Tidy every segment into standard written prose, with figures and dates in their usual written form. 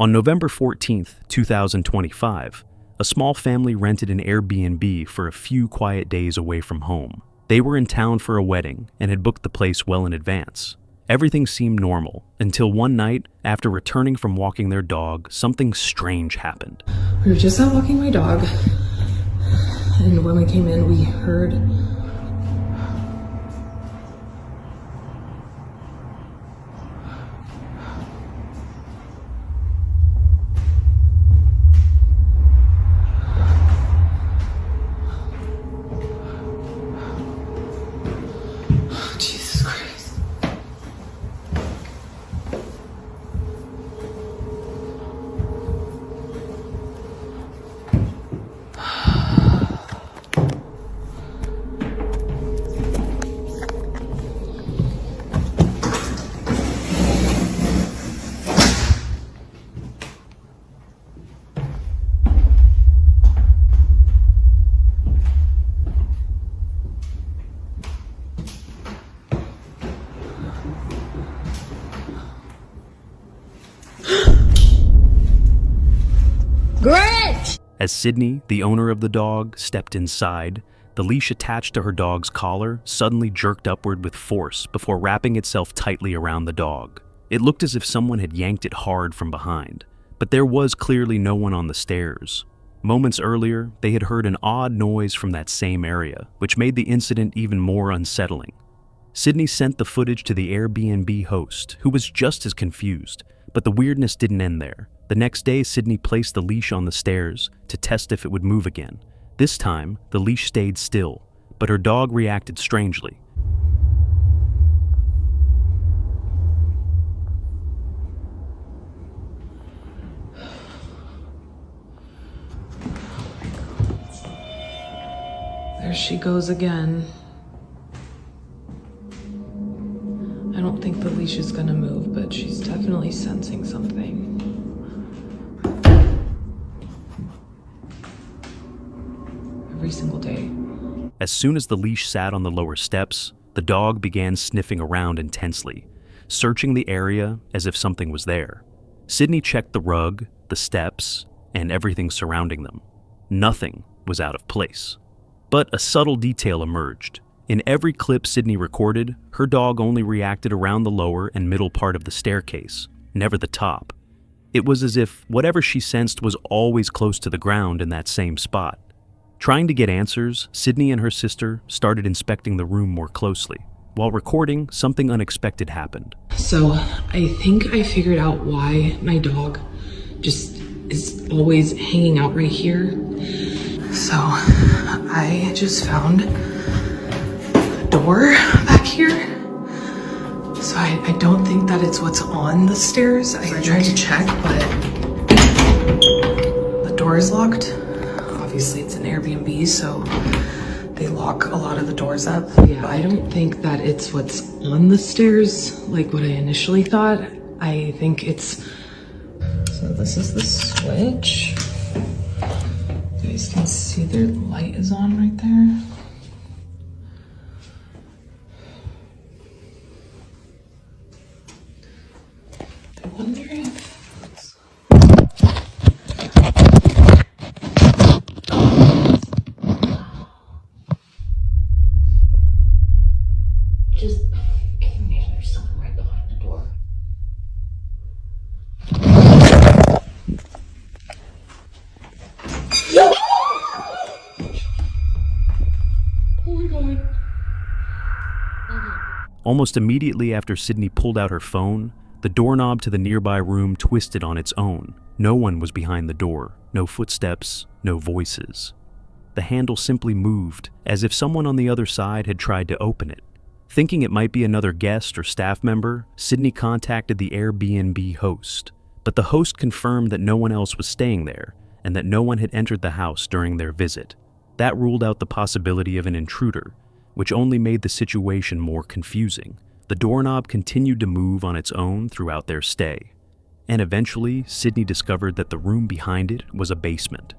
On November 14th, 2025, a small family rented an Airbnb for a few quiet days away from home. They were in town for a wedding and had booked the place well in advance. Everything seemed normal until one night, after returning from walking their dog, something strange happened. We were just out walking my dog, and when we came in, we heard Jesus Christ. Grinch! As Sydney, the owner of the dog, stepped inside, the leash attached to her dog's collar suddenly jerked upward with force before wrapping itself tightly around the dog. It looked as if someone had yanked it hard from behind, but there was clearly no one on the stairs. Moments earlier, they had heard an odd noise from that same area, which made the incident even more unsettling. Sydney sent the footage to the Airbnb host, who was just as confused, but the weirdness didn't end there. The next day, Sydney placed the leash on the stairs to test if it would move again. This time, the leash stayed still, but her dog reacted strangely. There she goes again. I don't think the leash is gonna move, but she's definitely sensing something. Every single day. As soon as the leash sat on the lower steps, the dog began sniffing around intensely, searching the area as if something was there. Sydney checked the rug, the steps, and everything surrounding them. Nothing was out of place. But a subtle detail emerged. In every clip Sydney recorded, her dog only reacted around the lower and middle part of the staircase, never the top. It was as if whatever she sensed was always close to the ground in that same spot. Trying to get answers, Sydney and her sister started inspecting the room more closely. While recording, something unexpected happened. So I think I figured out why my dog just is always hanging out right here. So I just found a door back here. So I don't think that it's what's on the stairs. I tried to check, but the door is locked. Obviously it's an Airbnb, so they lock a lot of the doors up. Yeah, I don't think that it's what's on the stairs like what I initially thought. I think it's, so this is the switch. You guys can see the light is on right there. I wonder if Just, imagine there's something right behind the door. oh my god. Almost immediately after Sydney pulled out her phone, the doorknob to the nearby room twisted on its own. No one was behind the door, no footsteps, no voices. The handle simply moved, as if someone on the other side had tried to open it. Thinking it might be another guest or staff member, Sydney contacted the Airbnb host. But the host confirmed that no one else was staying there, and that no one had entered the house during their visit. That ruled out the possibility of an intruder, which only made the situation more confusing. The doorknob continued to move on its own throughout their stay. And eventually, Sydney discovered that the room behind it was a basement.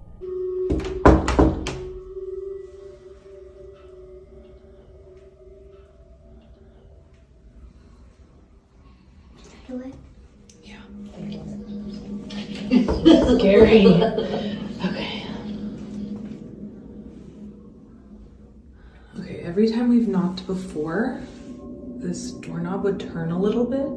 Do it. Yeah. Scary. Okay. Okay, every time we've knocked before, this doorknob would turn a little bit.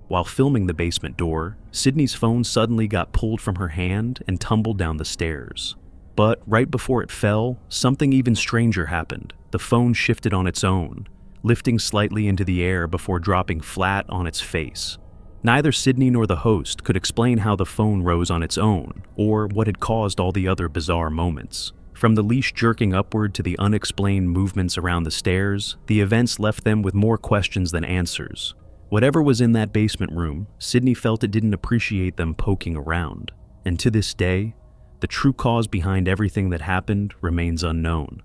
While filming the basement door, Sydney's phone suddenly got pulled from her hand and tumbled down the stairs. But right before it fell, something even stranger happened. The phone shifted on its own, lifting slightly into the air before dropping flat on its face. Neither Sydney nor the host could explain how the phone rose on its own, or what had caused all the other bizarre moments. From the leash jerking upward to the unexplained movements around the stairs, the events left them with more questions than answers. Whatever was in that basement room, Sydney felt it didn't appreciate them poking around. And to this day, the true cause behind everything that happened remains unknown.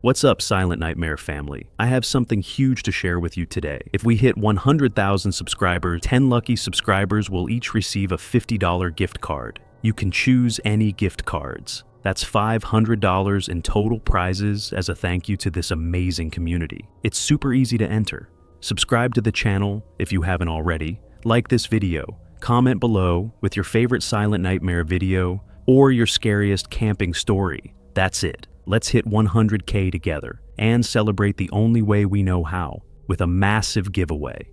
What's up, Silent Nightmare family? I have something huge to share with you today. If we hit 100,000 subscribers, 10 lucky subscribers will each receive a $50 gift card. You can choose any gift cards. That's $500 in total prizes as a thank you to this amazing community. It's super easy to enter. Subscribe to the channel if you haven't already, like this video, comment below with your favorite Silent Nightmare video or your scariest camping story. That's it. Let's hit 100K together and celebrate the only way we know how, with a massive giveaway.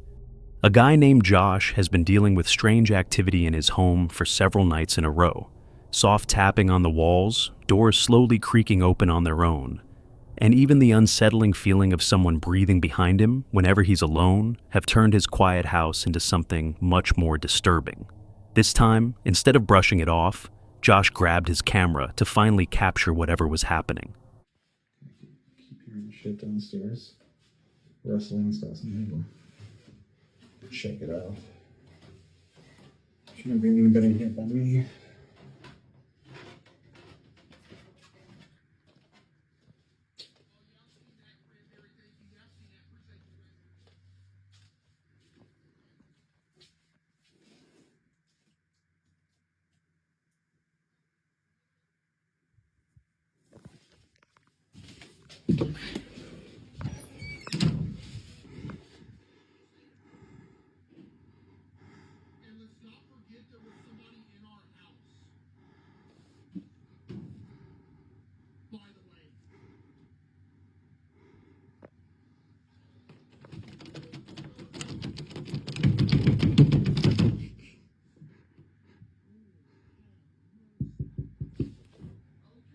A guy named Josh has been dealing with strange activity in his home for several nights in a row. Soft tapping on the walls, doors slowly creaking open on their own, and even the unsettling feeling of someone breathing behind him whenever he's alone have turned his quiet house into something much more disturbing. This time, instead of brushing it off, Josh grabbed his camera to finally capture whatever was happening. Keep hearing shit downstairs. Rustling stuff. Check it out. Shouldn't be anybody here by me.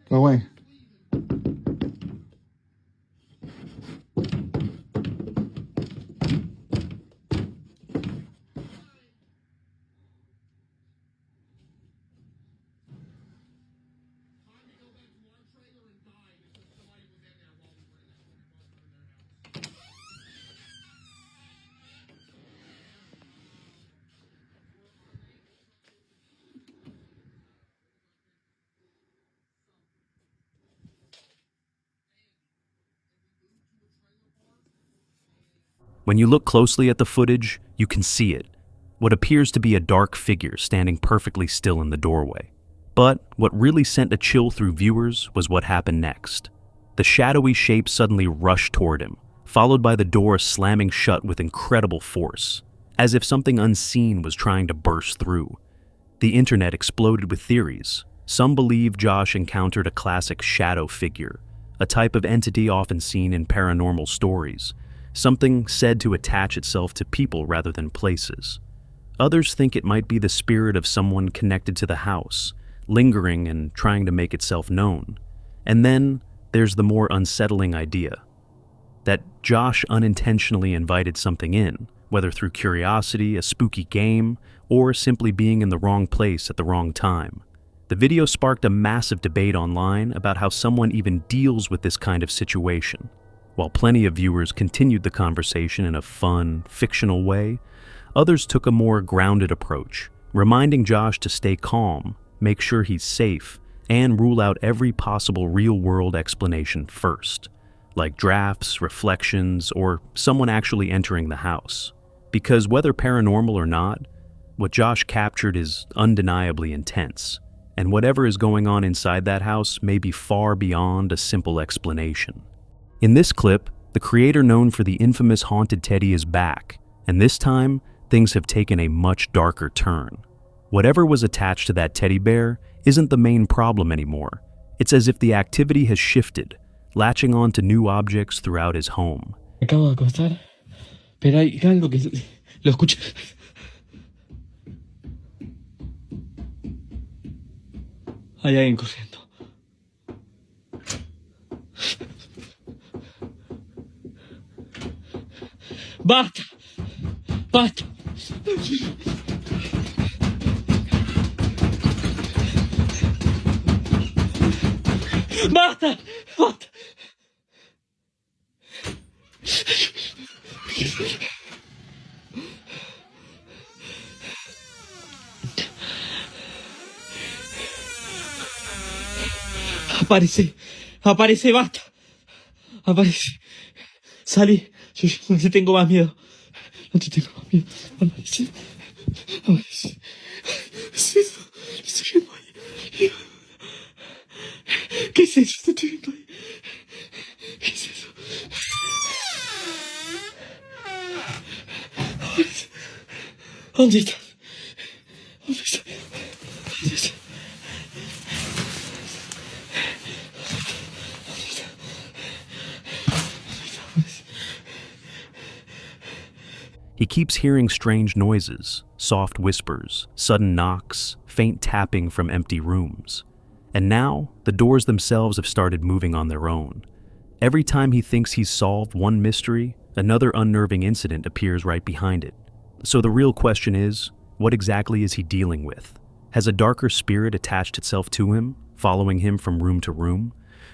Go away. When you look closely at the footage, you can see it. What appears to be a dark figure standing perfectly still in the doorway. But what really sent a chill through viewers was what happened next. The shadowy shape suddenly rushed toward him, followed by the door slamming shut with incredible force, as if something unseen was trying to burst through. The internet exploded with theories. Some believe Josh encountered a classic shadow figure, a type of entity often seen in paranormal stories, something said to attach itself to people rather than places. Others think it might be the spirit of someone connected to the house, lingering and trying to make itself known. And then there's the more unsettling idea that Josh unintentionally invited something in, whether through curiosity, a spooky game, or simply being in the wrong place at the wrong time. The video sparked a massive debate online about how someone even deals with this kind of situation. While plenty of viewers continued the conversation in a fun, fictional way, others took a more grounded approach, reminding Josh to stay calm, make sure he's safe, and rule out every possible real-world explanation first, like drafts, reflections, or someone actually entering the house. Because whether paranormal or not, what Josh captured is undeniably intense, and whatever is going on inside that house may be far beyond a simple explanation. In this clip, the creator known for the infamous Haunted Teddy is back, and this time, things have taken a much darker turn. Whatever was attached to that teddy bear isn't the main problem anymore. It's as if the activity has shifted, latching on to new objects throughout his home. Acabo de acostar, pero hay algo que lo escucho. Hay alguien corriendo. ¡Basta! ¡Basta! ¡Basta! ¡Basta! Aparece, aparece, basta. Aparece. Salí. Yo no te tengo más miedo. No te tengo más miedo. Aparece. Aparece. ¿Qué es eso? Estoy viendo ahí. ¿Qué es eso? Te estoy viendo ahí. ¿Qué es eso? ¿Dónde estás? ¿Dónde estás? ¿Dónde estás? He keeps hearing strange noises, soft whispers, sudden knocks, faint tapping from empty rooms. And now, the doors themselves have started moving on their own. Every time he thinks he's solved one mystery, another unnerving incident appears right behind it. So the real question is, what exactly is he dealing with? Has a darker spirit attached itself to him, following him from room to room?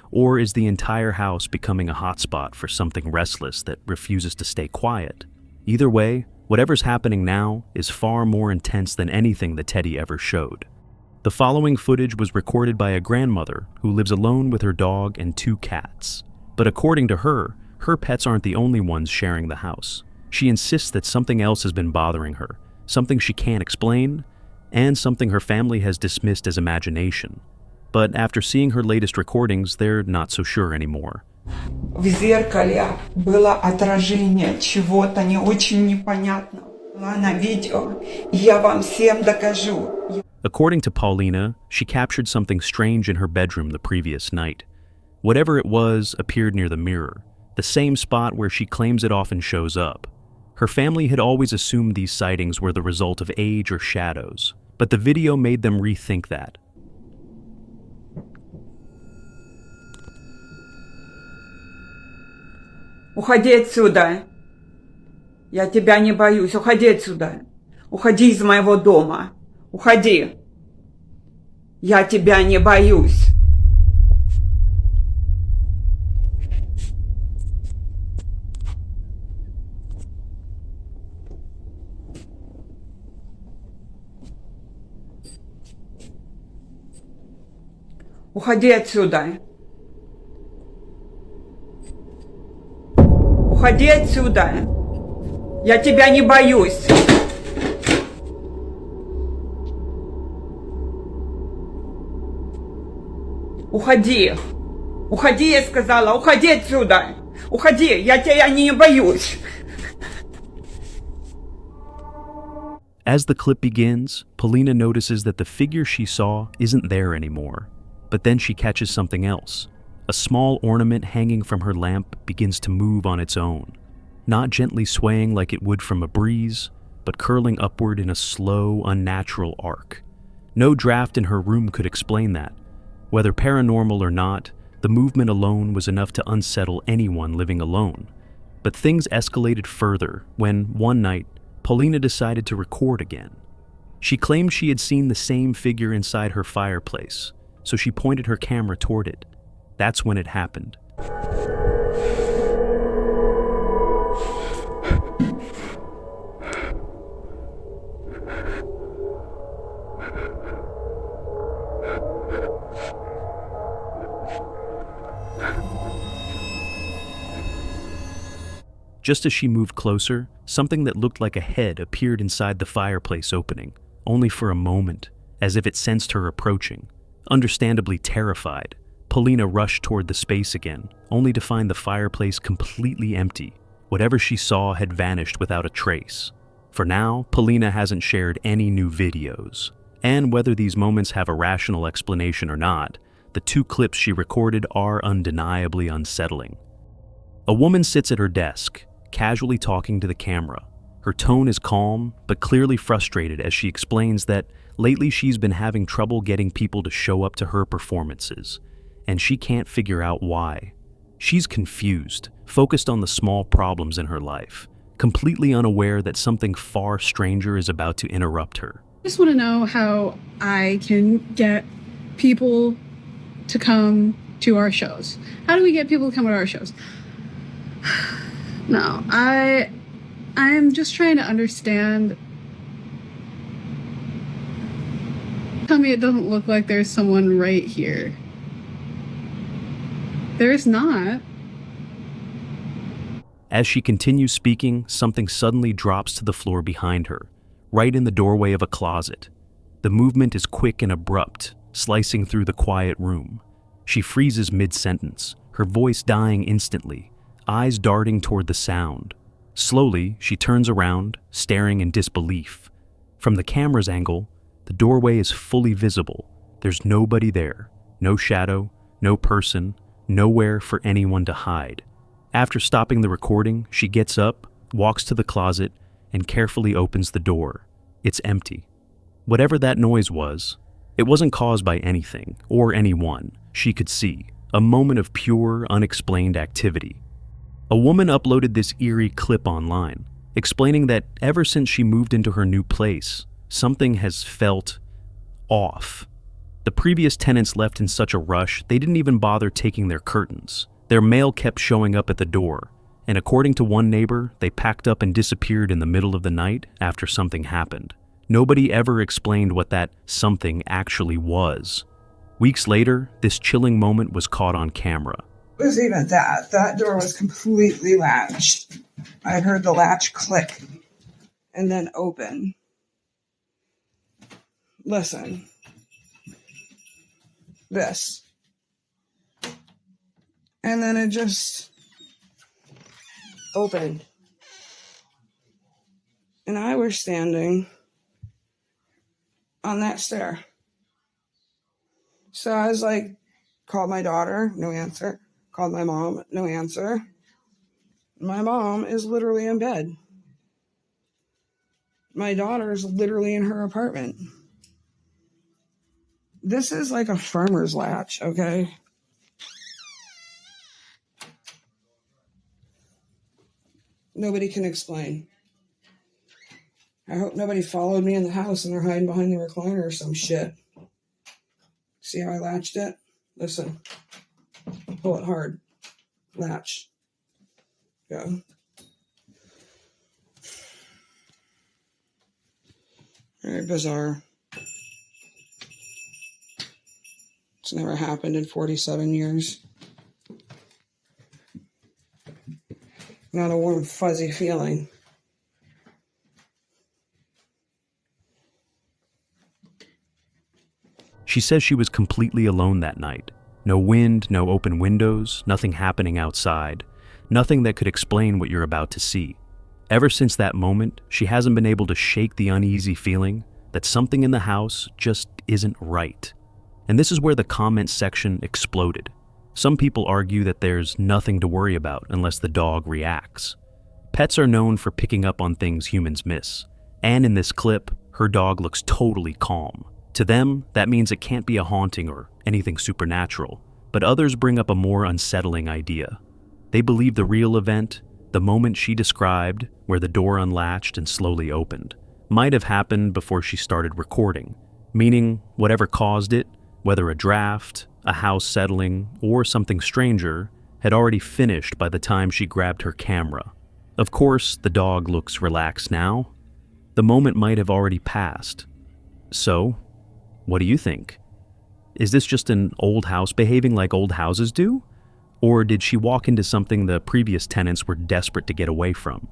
Or is the entire house becoming a hotspot for something restless that refuses to stay quiet? Either way, whatever's happening now is far more intense than anything the Teddy ever showed. The following footage was recorded by a grandmother who lives alone with her dog and 2 cats. But according to her, her pets aren't the only ones sharing the house. She insists that something else has been bothering her, something she can't explain, and something her family has dismissed as imagination. But after seeing her latest recordings, they're not so sure anymore. В зеркале было отражение чего-то не очень непонятного. На видео. Я вам всем докажу. According to Paulina, she captured something strange in her bedroom the previous night. Whatever it was appeared near the mirror, the same spot where she claims it often shows up. Her family had always assumed these sightings were the result of age or shadows, but the video made them rethink that. Уходи отсюда. Я тебя не боюсь. Уходи отсюда. Уходи из моего дома. Уходи. Я тебя не боюсь. Уходи отсюда. Уходи отсюда. Я тебя не боюсь. Уходи. Уходи, я сказала, уходи отсюда. Уходи, я тебя не боюсь. As the clip begins, Polina notices that the figure she saw isn't there anymore. But then she catches something else. A small ornament hanging from her lamp begins to move on its own, not gently swaying like it would from a breeze, but curling upward in a slow, unnatural arc. No draft in her room could explain that. Whether paranormal or not, the movement alone was enough to unsettle anyone living alone. But things escalated further when, one night, Polina decided to record again. She claimed she had seen the same figure inside her fireplace, so she pointed her camera toward it. That's when it happened. Just as she moved closer, something that looked like a head appeared inside the fireplace opening, only for a moment, as if it sensed her approaching. Understandably terrified, Polina rushed toward the space again, only to find the fireplace completely empty. Whatever she saw had vanished without a trace. For now, Polina hasn't shared any new videos. And whether these moments have a rational explanation or not, the 2 clips she recorded are undeniably unsettling. A woman sits at her desk, casually talking to the camera. Her tone is calm, but clearly frustrated as she explains that lately she's been having trouble getting people to show up to her performances, and she can't figure out why. She's confused, focused on the small problems in her life, completely unaware that something far stranger is about to interrupt her. I just want to know how I can get people to come to our shows. How do we get people to come to our shows? No, I'm just trying to understand. Tell me it doesn't look like there's someone right here. There's not. As she continues speaking, something suddenly drops to the floor behind her, right in the doorway of a closet. The movement is quick and abrupt, slicing through the quiet room. She freezes mid-sentence, her voice dying instantly, eyes darting toward the sound. Slowly, she turns around, staring in disbelief. From the camera's angle, the doorway is fully visible. There's nobody there, no shadow, no person, nowhere for anyone to hide. After stopping the recording, she gets up, walks to the closet, and carefully opens the door. It's empty. Whatever that noise was, it wasn't caused by anything or anyone she could see. A moment of pure, unexplained activity. A woman uploaded this eerie clip online, explaining that ever since she moved into her new place, something has felt off. The previous tenants left in such a rush, they didn't even bother taking their curtains. Their mail kept showing up at the door, and according to one neighbor, they packed up and disappeared in the middle of the night after something happened. Nobody ever explained what that something actually was. Weeks later, this chilling moment was caught on camera. It was even that. That door was completely latched. I heard the latch click and then open. Listen. This. And then it just opened. And I was standing on that stair. So I was like, called my daughter, no answer. Called my mom, no answer. My mom is literally in bed. My daughter is literally in her apartment. This is like a farmer's latch, okay? Nobody can explain. I hope nobody followed me in the house and they're hiding behind the recliner or some shit. See how I latched it? Listen. Pull it hard. Latch. Go. Very bizarre. It's never happened in 47 years. Not a warm, fuzzy feeling. She says she was completely alone that night, No wind, no open windows, nothing happening outside. Nothing that could explain what you're about to see. Ever since that moment, she hasn't been able to shake the uneasy feeling that something in the house just isn't right. And this is where the comment section exploded. Some people argue that there's nothing to worry about unless the dog reacts. Pets are known for picking up on things humans miss. And in this clip, her dog looks totally calm. To them, that means it can't be a haunting or anything supernatural. But others bring up a more unsettling idea. They believe the real event, the moment she described, where the door unlatched and slowly opened, might have happened before she started recording, meaning whatever caused it, whether a draft, a house settling, or something stranger, had already finished by the time she grabbed her camera. Of course, the dog looks relaxed now. The moment might have already passed. So, what do you think? Is this just an old house behaving like old houses do? Or did she walk into something the previous tenants were desperate to get away from?